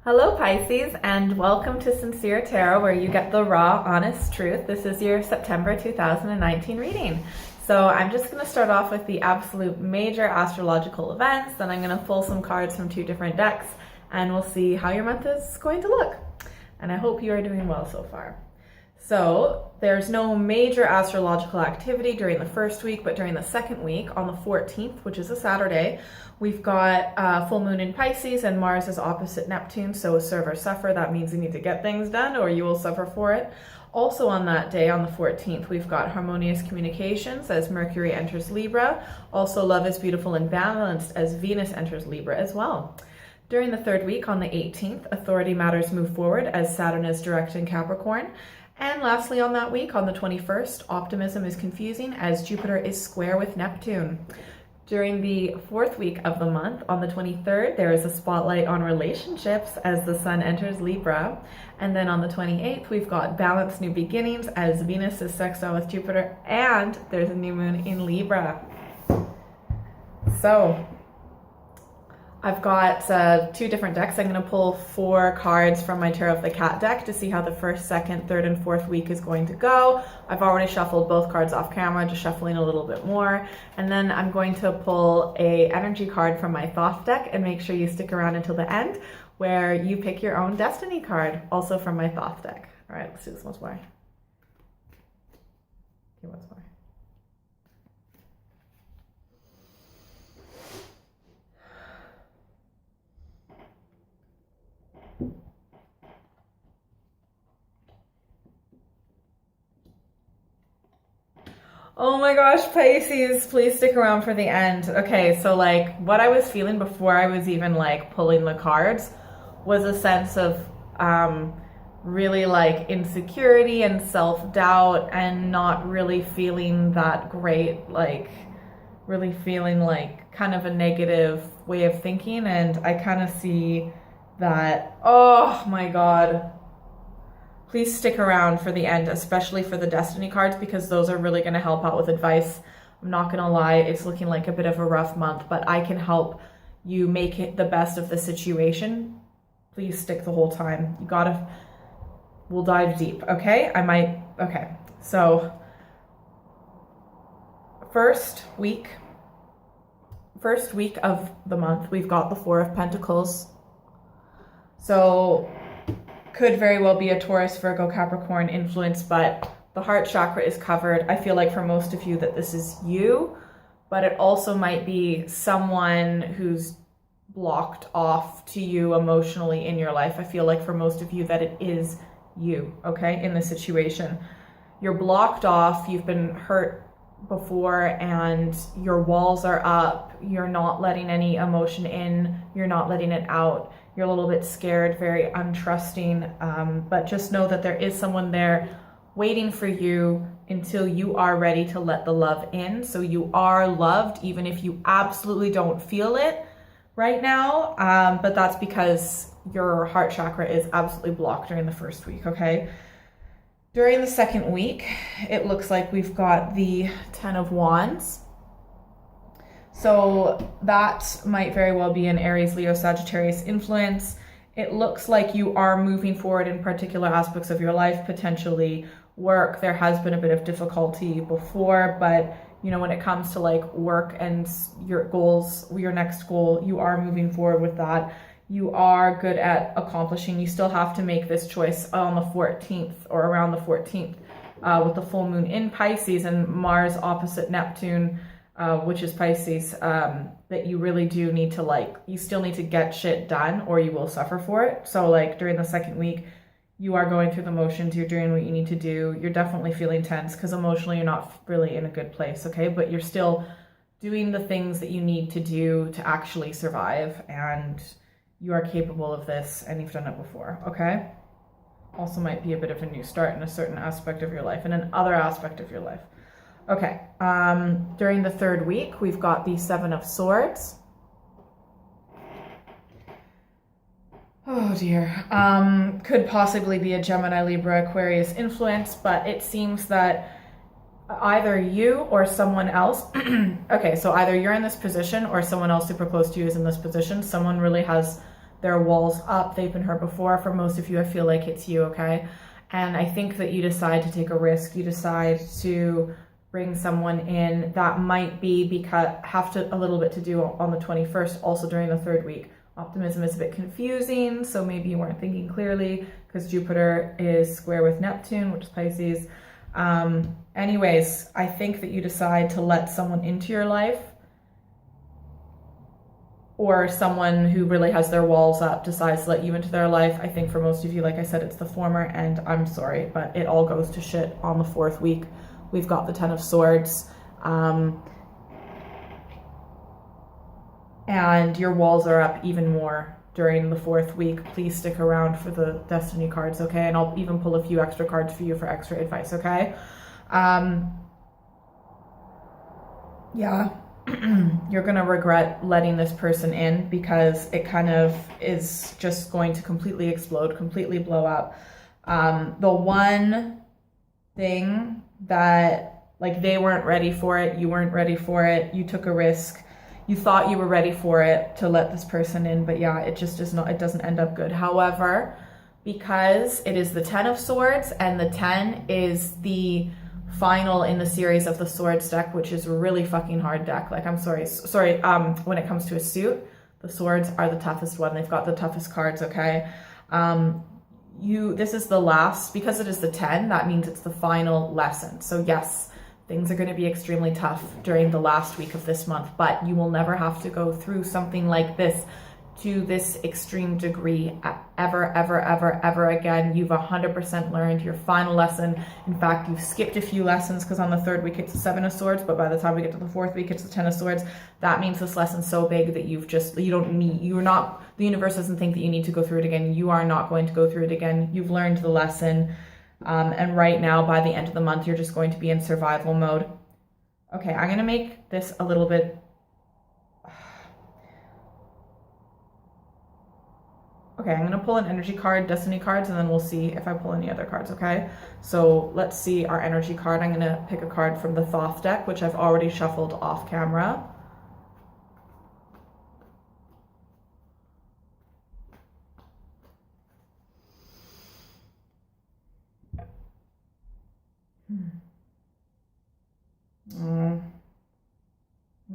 Hello Pisces, and welcome to Sincere Tarot, where you get the raw, honest truth. This is your September 2019 reading. So I'm just going to start off with the absolute major astrological events, then I'm going to pull some cards from two different decks, and we'll see how your month is going to look. And I hope you are doing well so far. So there's no major astrological activity during the first week, but during the second week, on the 14th, which is a Saturday, we've got full moon in Pisces and Mars is opposite Neptune, so serve or suffer. That means you need to get things done or you will suffer for it. Also on that day, on the 14th, we've got harmonious communications as Mercury enters Libra. Also love is beautiful and balanced as Venus enters Libra as well. During the third week, on the 18th, authority matters move forward as Saturn is direct in Capricorn. And lastly on that week, on the 21st, optimism is confusing as Jupiter is square with Neptune. During the fourth week of the month, on the 23rd, there is a spotlight on relationships as the Sun enters Libra. And then on the 28th, we've got balanced new beginnings as Venus is sextile with Jupiter and there's a new moon in Libra. So I've got two different decks. I'm going to pull 4 cards from my Tarot of the Cat deck to see how the first, second, third, and fourth week is going to go. I've already shuffled both cards off camera, just shuffling a little bit more. And then I'm going to pull a energy card from my Thoth deck, and make sure you stick around until the end where you pick your own destiny card, also from my Thoth deck. All right, let's do this once more. Okay, once more. Oh my gosh, Pisces, please stick around for the end. Okay, so like what I was feeling before I was even like pulling the cards was a sense of really like insecurity and self-doubt and not really feeling that great, like really feeling like kind of a negative way of thinking. And I kind of see that, oh my God. Please stick around for the end, especially for the destiny cards, because those are really going to help out with advice. I'm not going to lie, it's looking like a bit of a rough month, but I can help you make it the best of the situation. Please stick the whole time. You gotta, we'll dive deep, okay? Okay. So, first week of the month, we've got the 4 of Pentacles. So, could very well be a Taurus, Virgo, Capricorn influence, but the heart chakra is covered. I feel like for most of you that this is you, but it also might be someone who's blocked off to you emotionally in your life. I feel like for most of you that it is you, okay, in this situation. You're blocked off, you've been hurt before and your walls are up, you're not letting any emotion in, you're not letting it out. You're a little bit scared, very untrusting, but just know that there is someone there waiting for you until you are ready to let the love in. So you are loved, even if you absolutely don't feel it right now, but that's because your heart chakra is absolutely blocked during the first week, okay? During the second week, it looks like we've got the 10 of Wands. So that might very well be an Aries, Leo, Sagittarius influence. It looks like you are moving forward in particular aspects of your life, potentially work. There has been a bit of difficulty before, but you know, when it comes to like work and your goals, your next goal, you are moving forward with that. You are good at accomplishing. You still have to make this choice on the 14th or around the 14th with the full moon in Pisces and Mars opposite Neptune, which is Pisces, that you really do need to like, you still need to get shit done or you will suffer for it. So like during the second week, you are going through the motions, you're doing what you need to do. You're definitely feeling tense because emotionally you're not really in a good place, okay? But you're still doing the things that you need to do to actually survive, and you are capable of this and you've done it before, okay? Also might be a bit of a new start in a certain aspect of your life and another aspect of your life. Okay, during the third week, we've got the 7 of Swords. Oh dear. Could possibly be a Gemini, Libra, Aquarius influence, but it seems that either you or someone else, okay, so either you're in this position or someone else super close to you is in this position. Someone really has their walls up. They've been hurt before. For most of you, I feel like it's you, okay? And I think that you decide to take a risk. You decide to bring someone in that might be because a little bit to do on the 21st, also during the third week. Optimism is a bit confusing, so maybe you weren't thinking clearly because Jupiter is square with Neptune, which is Pisces. Anyways, I think that you decide to let someone into your life, or someone who really has their walls up decides to let you into their life. I think for most of you, like I said, it's the former, and I'm sorry, but it all goes to shit on the fourth week. We've got the Ten of Swords, and your walls are up even more during the fourth week. Please stick around for the Destiny cards, okay? And I'll even pull a few extra cards for you for extra advice, okay? Yeah. You're gonna regret letting this person in because it kind of is just going to completely explode, completely blow up. The one thing that, like, they weren't ready for it, you weren't ready for it, you took a risk, you thought you were ready for it to let this person in, but yeah, it just is not, it doesn't end up good. However, because it is the Ten of Swords, and the 10 is the final in the series of the Swords deck, which is a really fucking hard deck. Like, I'm sorry, when it comes to a suit, the Swords are the toughest one. They've got the toughest cards, okay? This is the last, because it is the 10, that means it's the final lesson. So yes, things are going to be extremely tough during the last week of this month, but you will never have to go through something like this to this extreme degree ever again. You've 100% learned your final lesson. In fact, you've skipped a few lessons because on the third week it's the Seven of Swords, but by the time we get to the fourth week it's the Ten of Swords. That means this lesson's so big that the universe doesn't think that you need to go through it again. You are not going to go through it again. You've learned the lesson. And right now, by the end of the month, you're just going to be in survival mode. Okay, I'm going to make this a little bit... Okay, I'm going to pull an energy card, Destiny cards, and then we'll see if I pull any other cards, okay? So let's see our energy card. I'm going to pick a card from the Thoth deck, which I've already shuffled off camera.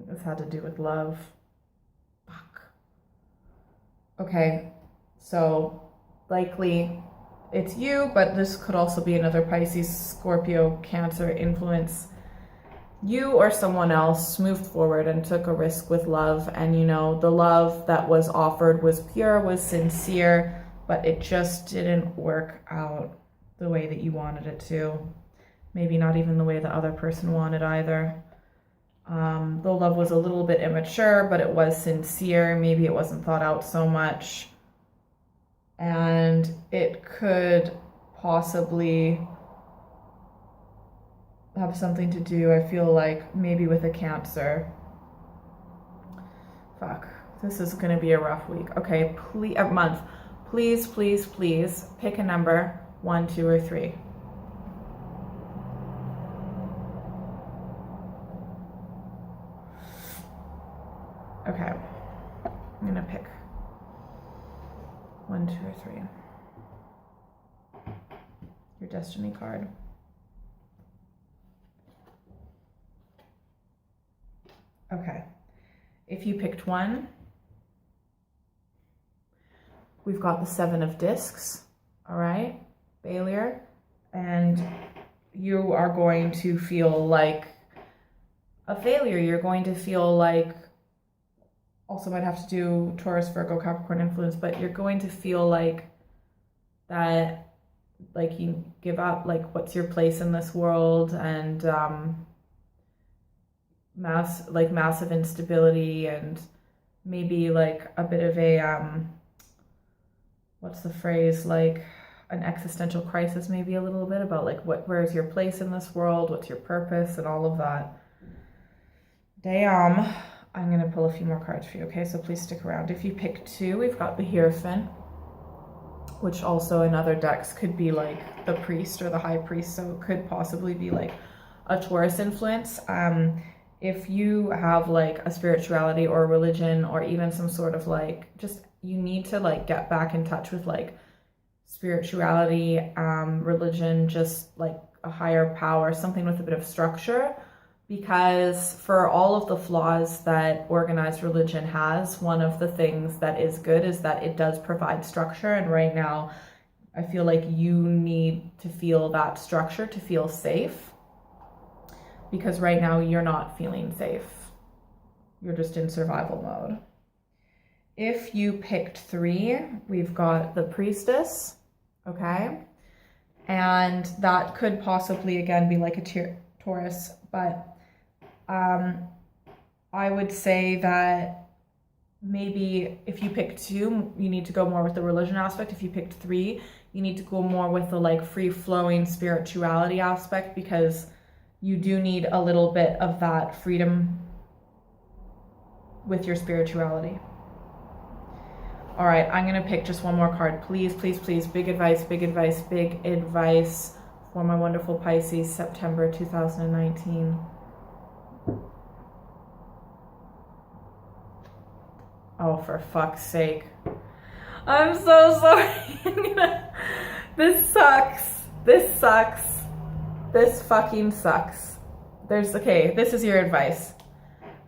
This had to do with love. Fuck. Okay, so likely it's you, but this could also be another Pisces, Scorpio, Cancer influence. You or someone else moved forward and took a risk with love, and you know, the love that was offered was pure, was sincere, but it just didn't work out the way that you wanted it to. Maybe not even the way the other person wanted either. The love was a little bit immature, but it was sincere. Maybe it wasn't thought out so much. And it could possibly have something to do, I feel like, maybe with a Cancer. Fuck. This is going to be a rough week. Okay, month. Please pick a number, 1, 2, or 3. Okay, I'm gonna pick 1, 2, or 3. Your Destiny card. Okay, if you picked 1, we've got the 7 of Discs, all right, failure, and you are going to feel like a failure. You're going to feel like, also might have to do Taurus, Virgo, Capricorn influence, but you're going to feel like that, like you give up, like what's your place in this world, and massive instability, and maybe like a bit of a what's the phrase, like an existential crisis, maybe a little bit about like where's your place in this world, what's your purpose, and all of that. Damn. I'm going to pull a few more cards for you, okay? So please stick around. If you pick 2, we've got the Hierophant, which also in other decks could be like the priest or the high priest, so it could possibly be like a Taurus influence. If you have like a spirituality or a religion, or even some sort of like just you need to like get back in touch with like spirituality, religion, just like a higher power, something with a bit of structure. Because for all of the flaws that organized religion has, one of the things that is good is that it does provide structure. And right now, I feel like you need to feel that structure to feel safe. Because right now, you're not feeling safe. You're just in survival mode. If you picked 3, we've got the Priestess, okay? And that could possibly, again, be like a Taurus, but I would say that maybe if you pick 2, you need to go more with the religion aspect. If you picked 3, you need to go more with the like free-flowing spirituality aspect, because you do need a little bit of that freedom with your spirituality. All right, I'm gonna pick just one more card. Please, please, please, big advice, big advice, big advice for my wonderful Pisces, September 2019. Oh, for fuck's sake. I'm so sorry. This sucks. This sucks. This fucking sucks. Okay, this is your advice.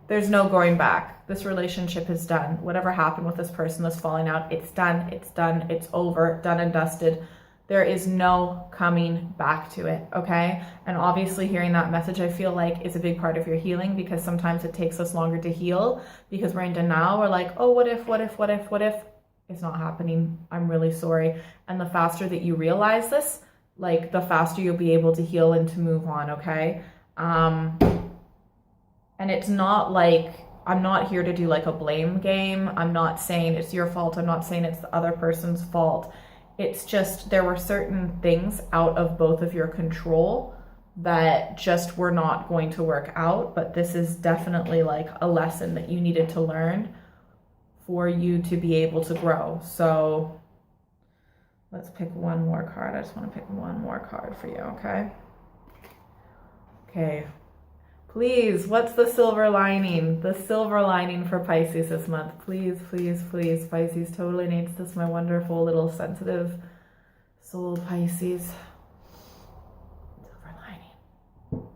There's no going back. This relationship is done. Whatever happened with this person, this falling out, it's done, it's done, it's over, done and dusted. There is no coming back to it, okay? And obviously hearing that message, I feel like, is a big part of your healing, because sometimes it takes us longer to heal because we're in denial. We're like, oh, what if? It's not happening. I'm really sorry. And the faster that you realize this, like the faster you'll be able to heal and to move on, okay? And it's not like, I'm not here to do like a blame game. I'm not saying it's your fault. I'm not saying it's the other person's fault. It's just there were certain things out of both of your control that just were not going to work out. But this is definitely like a lesson that you needed to learn for you to be able to grow. So let's pick one more card. I just want to pick one more card for you, okay? Okay. Please, what's the silver lining? The silver lining for Pisces this month. Please, please, please. Pisces totally needs this. My wonderful little sensitive soul Pisces. Silver lining.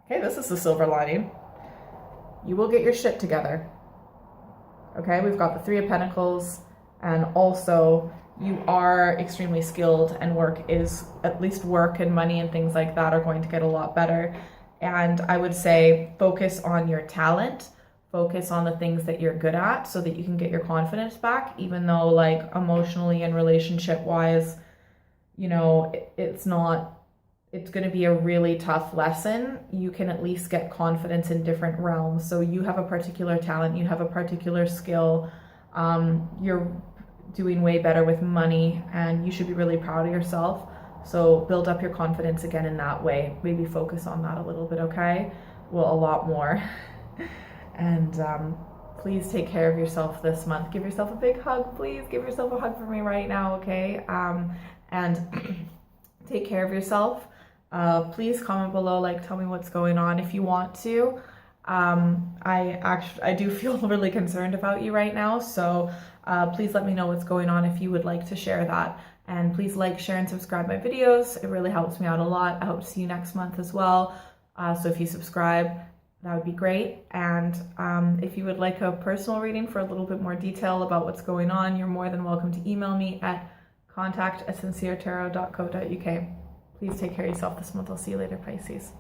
Okay, this is the silver lining. You will get your shit together. Okay, we've got the 3 of Pentacles, and also you are extremely skilled, and work and money and things like that are going to get a lot better. And I would say focus on your talent, focus on the things that you're good at so that you can get your confidence back, even though like emotionally and relationship wise, you know, it's going to be a really tough lesson. You can at least get confidence in different realms. So you have a particular talent, you have a particular skill, you're doing way better with money, and you should be really proud of yourself. So build up your confidence again in that way. Maybe focus on that a little bit, okay? Well, a lot more. And please take care of yourself this month. Give yourself a big hug, please. Give yourself a hug for me right now, okay? And take care of yourself. Please comment below, like tell me what's going on if you want to. I do feel really concerned about you right now, so please let me know what's going on if you would like to share that. And please like, share, and subscribe my videos. It really helps me out a lot. I hope to see you next month as well. So if you subscribe, that would be great. And if you would like a personal reading for a little bit more detail about what's going on, you're more than welcome to email me at contact@sinceretarot.co.uk. Please take care of yourself this month. I'll see you later, Pisces.